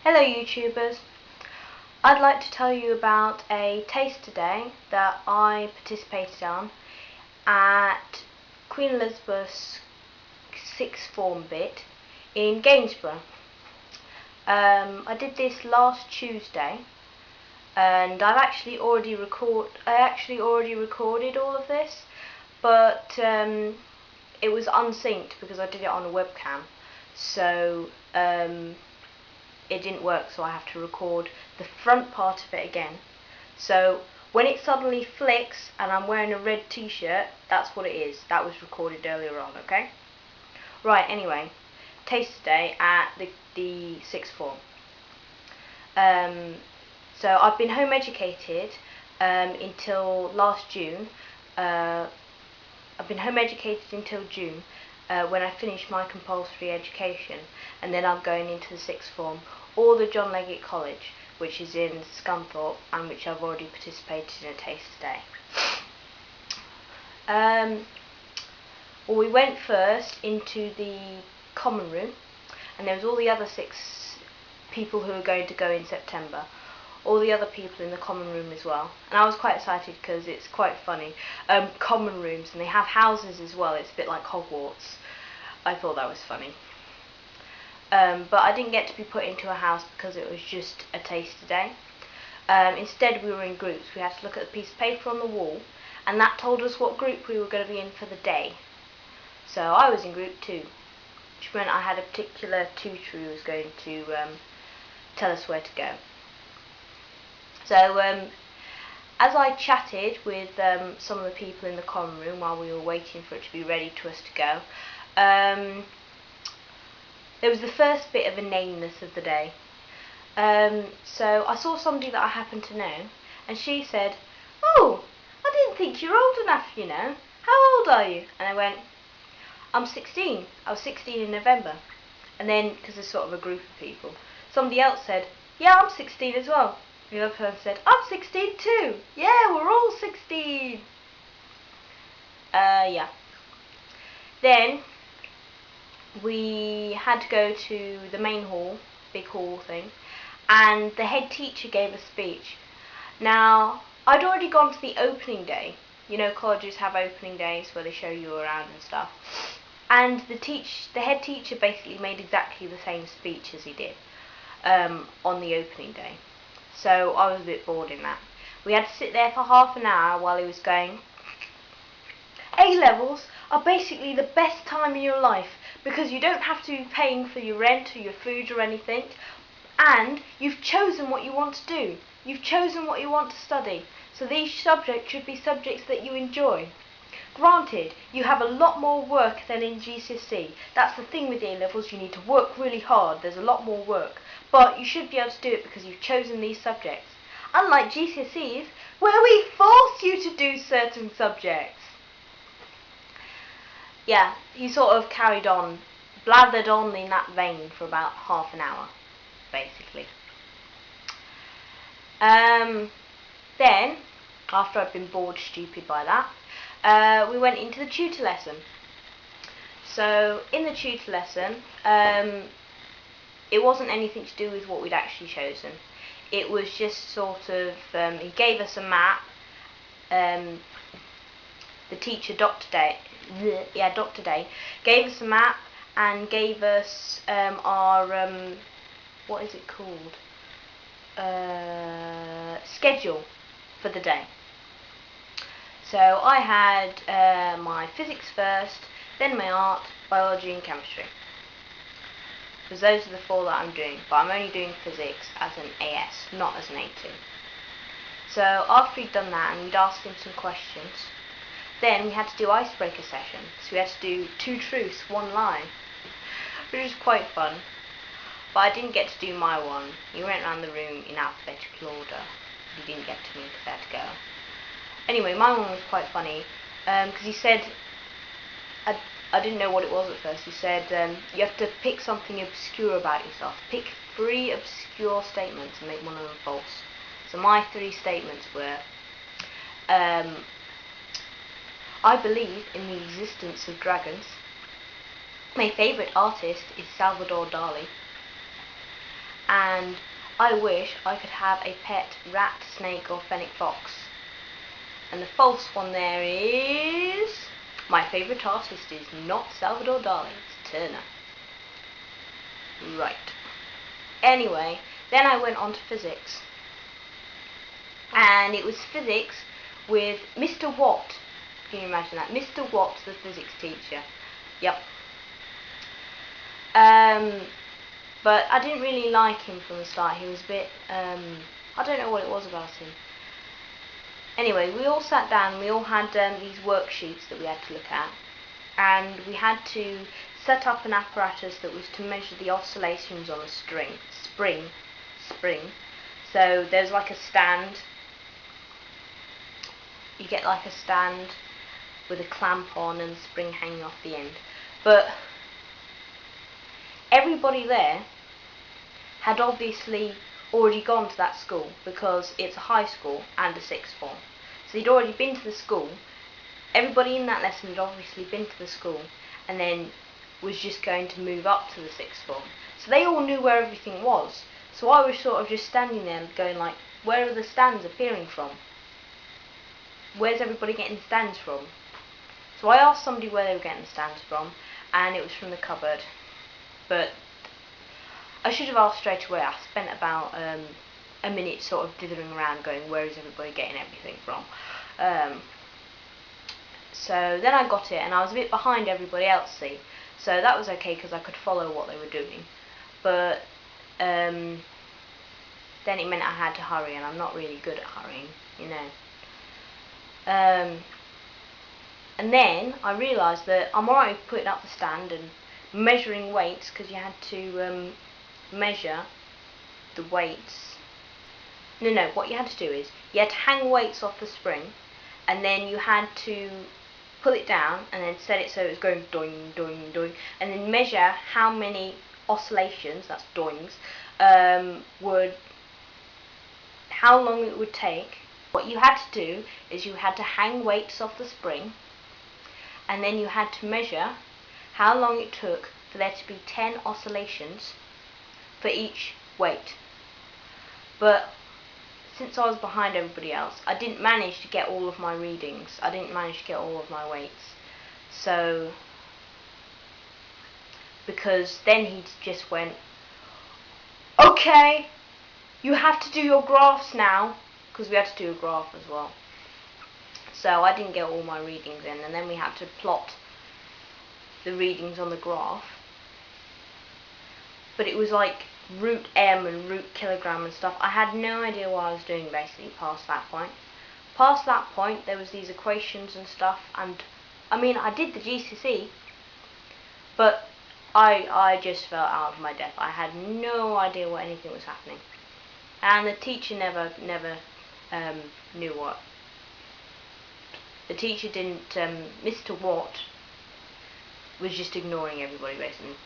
Hello YouTubers, I'd like to tell you about a taste today that I participated on at Queen Elizabeth's sixth form bit in Gainsborough. I did this last Tuesday and I actually already recorded all of this, but it was unsynced because I did it on a webcam, so it didn't work, so I have to record the front part of it again. So when it suddenly flicks and I'm wearing a red t-shirt, that's what it is. That was recorded earlier on, okay? Right, anyway, taste today at the sixth form. So I've been home educated until last June. I've been home educated until June when I finished my compulsory education, and then I'm going into the sixth form or the John Leggett College, which is in Scunthorpe, and which I've already participated in a taste today. Well, we went first into the common room, and there was all the other 6 people who are going to go in September. All the other people in the common room as well, and I was quite excited because it's quite funny. Common rooms, and they have houses as well. It's a bit like Hogwarts. I thought that was funny. But I didn't get to be put into a house because it was just a taste today. Instead, we were in groups. We had to look at a piece of paper on the wall, and that told us what group we were going to be in for the day. So I was in group 2, which meant I had a particular tutor who was going to tell us where to go. So as I chatted with some of the people in the common room while we were waiting for it to be ready to us to go, there was the first bit of inaneness of the day. So I saw somebody that I happened to know, and she said, "Oh, I didn't think you were old enough, you know. How old are you?" And I went, "I'm 16. I was 16 in November." And then, because there's sort of a group of people, somebody else said, "Yeah, I'm 16 as well." The other person said, "I'm 16 too. Yeah, we're all 16. Yeah. Then we had to go to the main hall, big hall thing, and the head teacher gave a speech. Now, I'd already gone to the opening day. You know, colleges have opening days where they show you around and stuff. And the head teacher basically made exactly the same speech as he did on the opening day. So I was a bit bored in that. We had to sit there for half an hour while he was going, "A-levels are basically the best time in your life because you don't have to be paying for your rent or your food or anything, and you've chosen what you want to do. You've chosen what you want to study. So these subjects should be subjects that you enjoy. Granted, you have a lot more work than in GCSE. That's the thing with A-levels, you need to work really hard. There's a lot more work. But you should be able to do it because you've chosen these subjects. Unlike GCSEs, where we force you to do certain subjects." Yeah, he sort of carried on, blathered on in that vein for about half an hour, basically. Then, after I'd been bored stupid by that, we went into the tutor lesson. So, in the tutor lesson, it wasn't anything to do with what we'd actually chosen. It was just sort of, he gave us a map. The teacher, Dr. Day, gave us a map and gave us our, what is it called? Schedule for the day. So I had my physics first, then my art, biology and chemistry. Because those are the 4 that I'm doing, but I'm only doing physics as an AS, not as an A2. So after we'd done that and we'd asked him some questions, then we had to do icebreaker session. So we had to do 2 truths, 1 lie, which was quite fun. But I didn't get to do my one. He went around the room in alphabetical order. He didn't get to me because I had to go. Anyway, my one was quite funny because he said, I didn't know what it was at first. He said you have to pick something obscure about yourself. Pick 3 obscure statements and make one of them false. So my 3 statements were, I believe in the existence of dragons. My favourite artist is Salvador Dali. And and I wish I could have a pet rat, snake or fennec fox. And the false one there is... my favourite artist is not Salvador Dali, it's Turner. Right. Anyway, then I went on to physics. And it was physics with Mr. Watt. Can you imagine that? Mr. Watt, the physics teacher. Yep. But I didn't really like him from the start. He was a bit, I don't know what it was about him. Anyway, we all sat down and we all had these worksheets that we had to look at. And we had to set up an apparatus that was to measure the oscillations on a spring. So there's like a stand. You get like a stand with a clamp on and a spring hanging off the end. But everybody there had obviously already gone to that school because it's a high school and a sixth form. So they'd already been to the school. Everybody in that lesson had obviously been to the school and then was just going to move up to the sixth form. So they all knew where everything was. So I was sort of just standing there going like, where are the stands appearing from? Where's everybody getting the stands from? So I asked somebody where they were getting the stands from, and it was from the cupboard. But I should have asked straight away. I spent about a minute sort of dithering around going, where is everybody getting everything from? So then I got it, and I was a bit behind everybody else, see. So that was okay because I could follow what they were doing. But then it meant I had to hurry, and I'm not really good at hurrying, you know. And then I realised that I'm alright with putting up the stand and measuring weights, because you had to measure the weights. No, what you had to do is you had to hang weights off the spring, and then you had to pull it down and then set it so it was going doing, doing, doing, and then measure how many oscillations, that's doings, how long it would take. What you had to do is you had to hang weights off the spring, and then you had to measure how long it took for there to be 10 oscillations for each weight. But since I was behind everybody else, I didn't manage to get all of my readings. I didn't manage to get all of my weights. So, because then he just went, okay, you have to do your graphs now, because we had to do a graph as well. So I didn't get all my readings in, and then we had to plot the readings on the graph. But it was like root m and root kilogram and stuff. I had no idea what I was doing basically past that point. Past that point there was these equations and stuff, and I mean I did the GCSE, but I just fell out of my depth. I had no idea what anything was happening, and the teacher never knew what. The teacher didn't. Mr. Watt was just ignoring everybody basically.